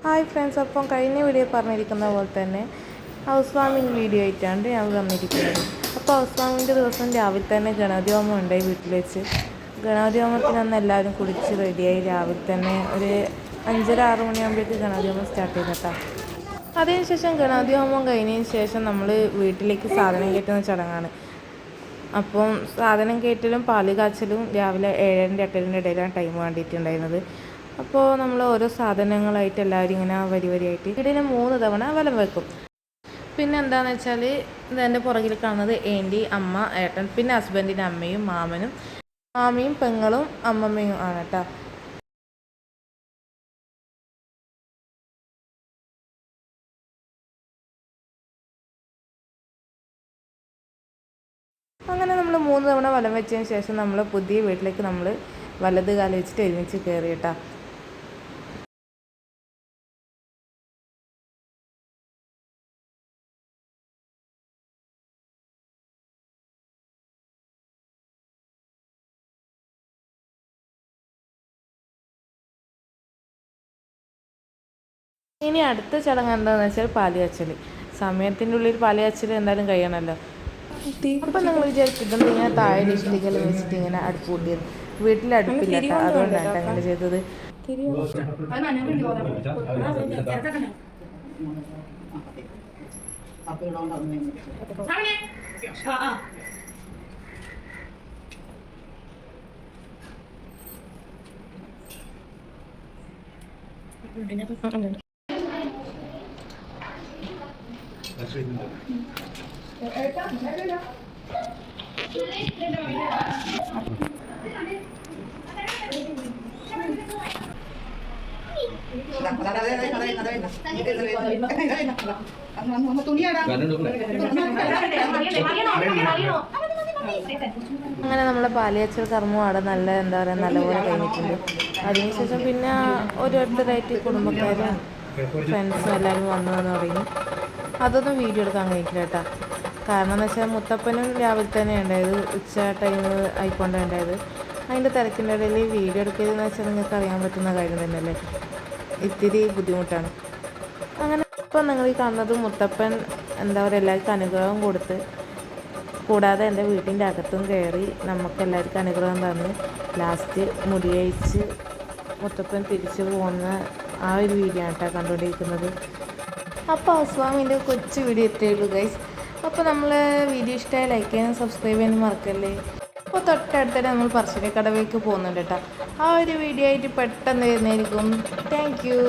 Hi friends, അപ്പം കഴിഞ്ഞ video പറഞ്ഞിരിക്കുന്ന പോലെ തന്നെ ഹൗസ് വാമിങ് വീഡിയോ ആയിട്ടാണ് ഞാൻ വന്നിരിക്കുന്നത്. അപ്പോൾ ഹൗസ് വാമിൻ്റെ ദിവസം രാവിലെ തന്നെ ഗണപതി ഹോമം ഉണ്ടായി വീട്ടിൽ വെച്ച്. ഗണപതി ഹോമത്തിന് അന്ന് എല്ലാവരും കുളിച്ച് റെഡിയായി രാവിലെ തന്നെ ഒരു 5:30-6 മണിയാകുമ്പോഴേക്ക് ഗണപതി ഹോമം സ്റ്റാർട്ട് ചെയ്തിട്ടാണ്. അതിനുശേഷം ഗണപതി ഹോമം കഴിഞ്ഞതിന് ശേഷം നമ്മൾ വീട്ടിലേക്ക് സാധനം കയറ്റുന്ന ചടങ്ങാണ്. അപ്പം സാധനം കയറ്റലും പാല് കാച്ചലും രാവിലെ 7:30-8:00 ഇടയിലാണ് ടൈം വേണ്ടിയിട്ടുണ്ടായിരുന്നത്. അപ്പോൾ നമ്മൾ ഓരോ സാധനങ്ങളായിട്ട് എല്ലാവരും ഇങ്ങനെ വരിയായിട്ട് വീടിന് 3 തവണ വലം വെക്കും. പിന്നെ എന്താണെന്ന് വെച്ചാൽ ഇതെൻ്റെ പുറകിൽ കാണുന്നത് ഏൻ്റി, അമ്മ, ഏട്ടൻ, പിന്നെ ഹസ്ബൻഡിൻ്റെ അമ്മയും മാമിയും പെങ്ങളും അമ്മമ്മയും ആണ് കേട്ടോ. അങ്ങനെ നമ്മൾ 3 തവണ വലം വെച്ചതിന് ശേഷം നമ്മൾ പുതിയ വീട്ടിലേക്ക് നമ്മൾ വലത് കാലം വെച്ചിട്ട് ഒരുമിച്ച് കയറി കേട്ടോ. ഇനി അടുത്ത ചടങ്ങ് എന്താണെന്ന് വെച്ചാൽ പാല് കാച്ചൽ. സമയത്തിൻ്റെ ഉള്ളിൽ പാല് കാച്ചൽ എന്തായാലും കഴിയണമല്ലോ. അപ്പം നിങ്ങൾ വിചാരിക്കും ഇതൊന്നും ഇങ്ങനെ താഴെ ഇഷ്ടികൽ വെച്ചിട്ട് ഇങ്ങനെ അടുപ്പ് കൂട്ടിയത്. വീട്ടിൽ അടുപ്പില്ല കേട്ടോ, അതുകൊണ്ടാണ് അങ്ങനെ ചെയ്തത്. അങ്ങനെ നമ്മളെ പാലിയച്ചൽ കർമ്മം അവിടെ നല്ല എന്താ പറയുക നല്ലപോലെ കഴിഞ്ഞിട്ടുണ്ട്. അതിനുശേഷം പിന്നെ ഓരോരുത്തരായിട്ട് കുടുംബക്കാരും ഫ്രണ്ട്സും എല്ലാവരും വന്നു തുടങ്ങി. അതൊന്നും വീഡിയോ എടുക്കാൻ കഴിയില്ല കേട്ടോ. കാരണം എന്ന് വെച്ചാൽ മുത്തപ്പനും രാവിലെ തന്നെ ഉണ്ടായത്, ഉച്ച ടൈം ആയിക്കൊണ്ടാണ് ഉണ്ടായത്. അതിൻ്റെ തിരക്കിൻ്റെ ഇടയിൽ വീഡിയോ എടുക്കുകയെന്ന് വെച്ചാൽ നിങ്ങൾക്ക് അറിയാൻ പറ്റുന്ന കാര്യം തന്നെയല്ലേ, ഇത്തിരി ബുദ്ധിമുട്ടാണ്. അങ്ങനെ ഇപ്പം നിങ്ങൾ ഈ കാണുന്നത് മുത്തപ്പൻ എന്താ പറയുക എല്ലാവർക്കും അനുഗ്രഹം കൊടുത്ത്, കൂടാതെ എൻ്റെ വീട്ടിൻ്റെ അകത്തും കയറി നമുക്ക് എല്ലാവർക്കും അനുഗ്രഹം തന്ന് ലാസ്റ്റ് മുടിയഴിച്ച് മുത്തപ്പൻ തിരിച്ചു പോകുന്ന ആ ഒരു വീഡിയോ ആണ് കേട്ടോ കണ്ടുകൊണ്ടിരിക്കുന്നത്. അപ്പോൾ ഹൗസ് വാമിൻ്റെ കൊച്ചു വീഡിയോ ഇത്രയേ ഉള്ളൂ ഗൈസ്. അപ്പോൾ നമ്മൾ വീഡിയോ ഇഷ്ടമായി ലൈക്ക് ചെയ്യാനും സബ്സ്ക്രൈബ് ചെയ്യാനും മറക്കല്ലേ. അപ്പോൾ തൊട്ടടുത്തന്നെ നമ്മൾ പറശ്ശിനിക്കടവിലേക്ക് പോകുന്നുണ്ട് കേട്ടോ. ആ ഒരു വീഡിയോ ആയിട്ട് പെട്ടെന്ന് വരുന്നതായിരിക്കും. Thank you.